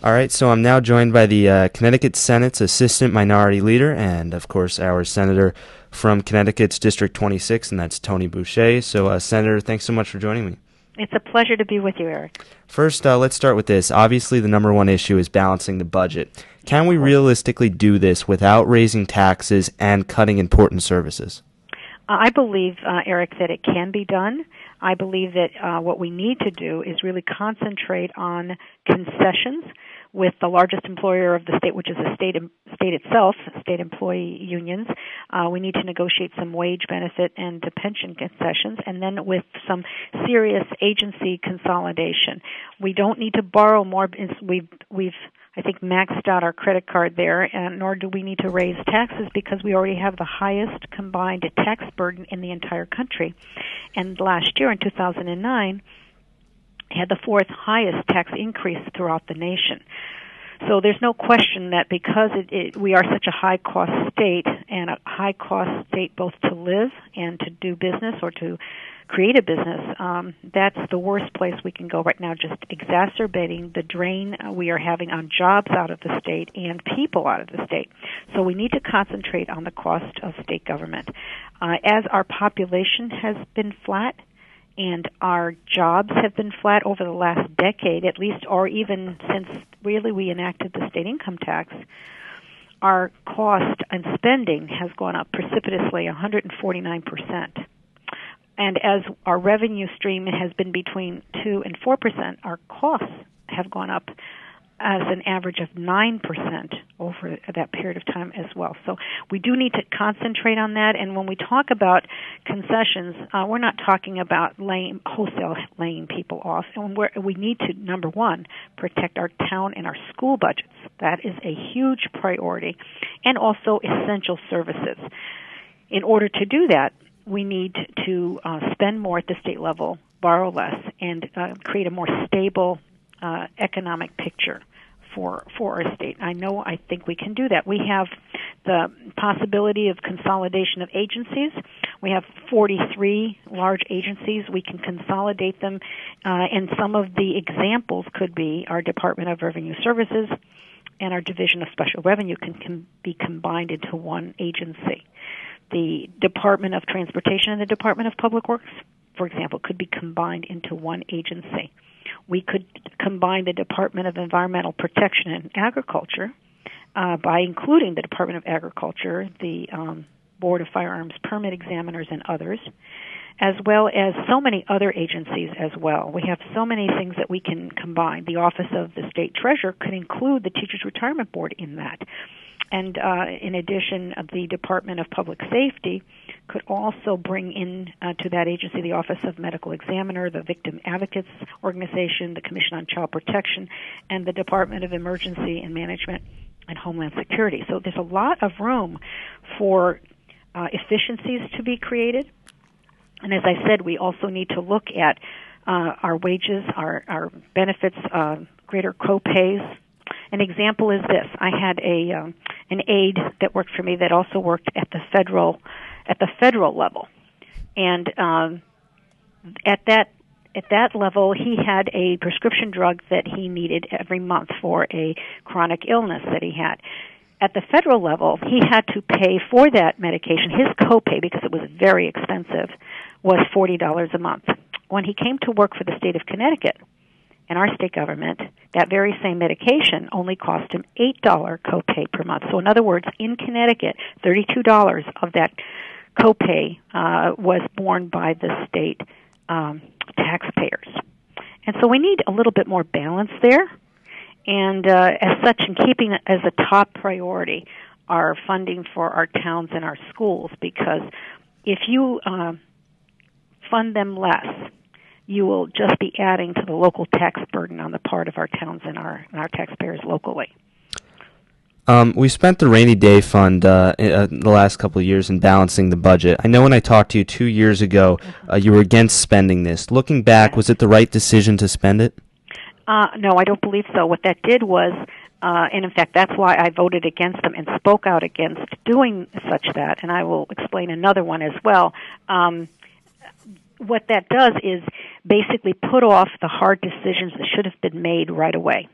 All right, so I'm now joined by the Connecticut Senate's Assistant Minority Leader and, of course, our Senator from Connecticut's District 26, and that's Toni Boucher. So, Senator, thanks so much for joining me. It's a pleasure to be with you, Eric. First, let's start with this. Obviously, the number one issue is balancing the budget. Can we realistically do this without raising taxes and cutting important services? I believe, Eric, that it can be done. I believe that what we need to do is really concentrate on concessions with the largest employer of the state, which is the state itself, state employee unions. We need to negotiate some wage benefit and pension concessions, and then with some serious agency consolidation. We don't need to borrow more. We've I think maxed out our credit card there, and nor do we need to raise taxes because we already have the highest combined tax burden in the entire country. And last year, in 2009, had the fourth highest tax increase throughout the nation. So there's no question that because we are such a high-cost state, and a high-cost state both to live and to do business or to create a business, that's the worst place we can go right now, just exacerbating the drain we are having on jobs out of the state and people out of the state. So we need to concentrate on the cost of state government. As our population has been flat, and our jobs have been flat over the last decade, at least, or even since really we enacted the state income tax, our cost and spending has gone up precipitously, 149%. And as our revenue stream has been between 2 and 4%, our costs have gone up as an average of 9% over that period of time as well. So we do need to concentrate on that. And when we talk about concessions, we're not talking about wholesale laying people off. And we need to, number one, protect our town and our school budgets. That is a huge priority. And also essential services. In order to do that, we need to spend more at the state level, borrow less, and create a more stable economic picture for our state. I think we can do that. We have the possibility of consolidation of agencies. We have 43 large agencies. We can consolidate them, and some of the examples could be our Department of Revenue Services and our Division of Special Revenue can be combined into one agency. The Department of Transportation and the Department of Public Works, for example, could be combined into one agency. We could combine the Department of Environmental Protection and Agriculture by including the Department of Agriculture, the Board of Firearms Permit Examiners, and others, as well as so many other agencies as well. We have so many things that we can combine. The Office of the State Treasurer could include the Teachers Retirement Board in that. And in addition, the Department of Public Safety could also bring in to that agency the Office of Medical Examiner, the Victim Advocates Organization, the Commission on Child Protection, and the Department of Emergency and Management and Homeland Security. So there's a lot of room for efficiencies to be created. And as I said, we also need to look at our wages, our benefits, greater co-pays. An example is this. I had an aide that worked for me that also worked at the federal level, and at that level, he had a prescription drug that he needed every month for a chronic illness that he had. At the federal level, he had to pay for that medication. His copay, because it was very expensive, was $40 a month. When he came to work for the state of Connecticut, and our state government, that very same medication only cost him $8 copay per month. So in other words, in Connecticut, $32 of that copay was borne by the state taxpayers. And so we need a little bit more balance there. And as such, in keeping as a top priority our funding for our towns and our schools, because if you fund them less, you will just be adding to the local tax burden on the part of our towns and our taxpayers locally. We spent the rainy day fund the last couple of years in balancing the budget. I know when I talked to you 2 years ago, you were against spending this. Looking back, was it the right decision to spend it? No, I don't believe so. What that did was, and in fact, that's why I voted against them and spoke out against doing such that, and I will explain another one as well. What that does is basically put off the hard decisions that should have been made right away.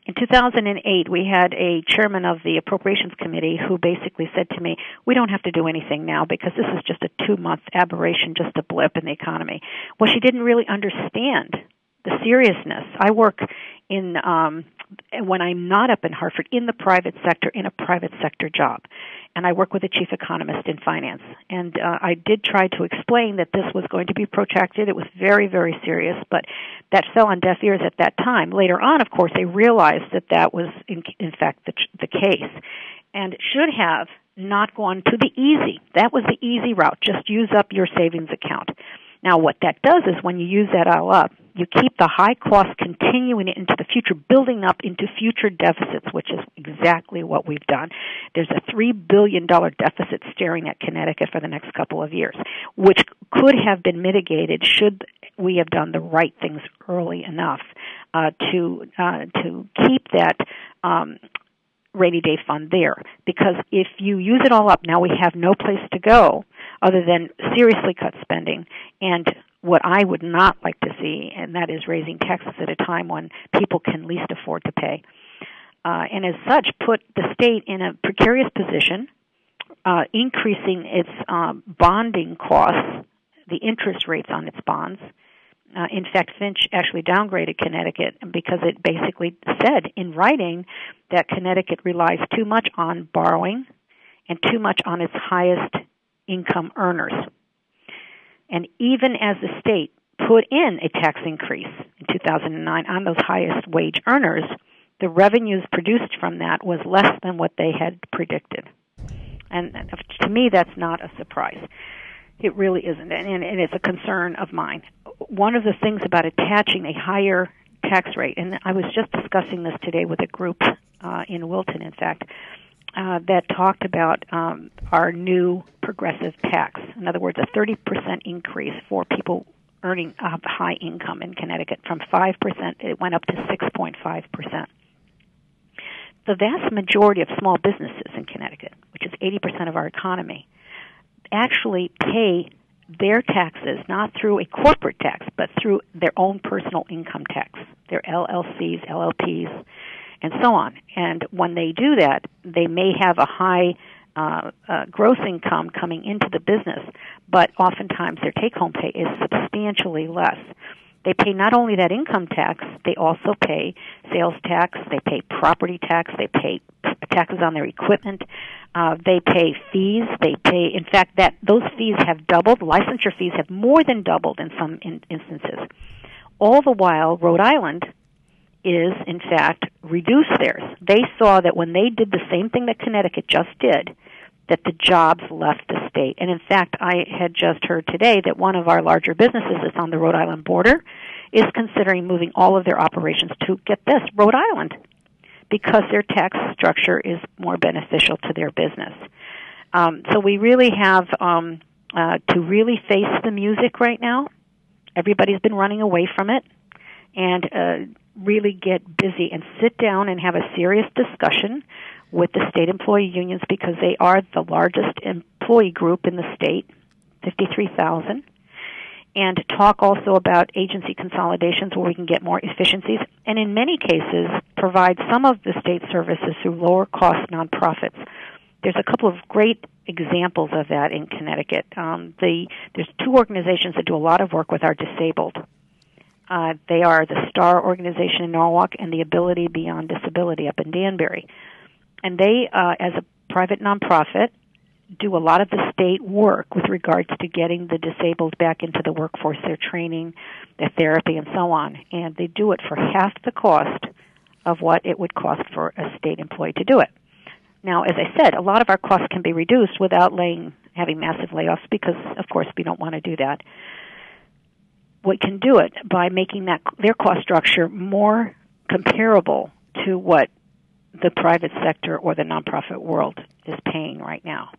In 2008, we had a chairman of the Appropriations Committee who basically said to me, we don't have to do anything now because this is just a 2-month aberration, just a blip in the economy. Well, she didn't really understand the seriousness. I work in, when I'm not up in Hartford, in the private sector, in a private sector job. And I work with a chief economist in finance. And I did try to explain that this was going to be protracted. It was very, very serious, but that fell on deaf ears at that time. Later on, of course, they realized that that was, in fact, the case. And it should have not gone to the easy. That was the easy route. Just use up your savings account. Now, what that does is when you use that all up, you keep the high cost continuing into the future, building up into future deficits, which is exactly what we've done. There's a $3 billion deficit staring at Connecticut for the next couple of years, which could have been mitigated should we have done the right things early enough to keep that rainy day fund there. Because if you use it all up, now we have no place to go other than seriously cut spending and what I would not like to see, and that is raising taxes at a time when people can least afford to pay. And as such, put the state in a precarious position, increasing its bonding costs, the interest rates on its bonds. In fact, Finch actually downgraded Connecticut because it basically said in writing that Connecticut relies too much on borrowing and too much on its highest income earners. And even as the state put in a tax increase in 2009 on those highest wage earners, the revenues produced from that was less than what they had predicted. And to me, that's not a surprise. It really isn't, and it's a concern of mine. One of the things about attaching a higher tax rate, and I was just discussing this today with a group in Wilton, in fact, that talked about our new progressive tax. In other words, a 30% increase for people earning a high income in Connecticut. From 5%, it went up to 6.5%. The vast majority of small businesses in Connecticut, which is 80% of our economy, actually pay their taxes not through a corporate tax, but through their own personal income tax, their LLCs, LLPs, and so on. And when they do that, they may have a high gross income coming into the business, but oftentimes their take-home pay is substantially less. They pay not only that income tax, they also pay sales tax, they pay property tax, they pay taxes on their equipment, they pay fees, they pay, in fact, that those fees have doubled. Licensure fees have more than doubled in some instances. All the while, Rhode Island is, in fact, reduced theirs. They saw that when they did the same thing that Connecticut just did, that the jobs left the state. And in fact, I had just heard today that one of our larger businesses that's on the Rhode Island border is considering moving all of their operations to, get this, Rhode Island, because their tax structure is more beneficial to their business. So we really have to really face the music right now. Everybody's been running away from it, and really get busy and sit down and have a serious discussion with the state employee unions, because they are the largest employee group in the state, 53,000, and talk also about agency consolidations where we can get more efficiencies, and in many cases provide some of the state services through lower-cost nonprofits. There's a couple of great examples of that in Connecticut. There's two organizations that do a lot of work with our disabled. They are the STAR organization in Norwalk and the Ability Beyond Disability up in Danbury. And they, as a private nonprofit, do a lot of the state work with regards to getting the disabled back into the workforce, their training, their therapy, and so on. And they do it for half the cost of what it would cost for a state employee to do it. Now, as I said, a lot of our costs can be reduced without having massive layoffs, because, of course, we don't want to do that. We can do it by making their cost structure more comparable to what the private sector or the nonprofit world is paying right now.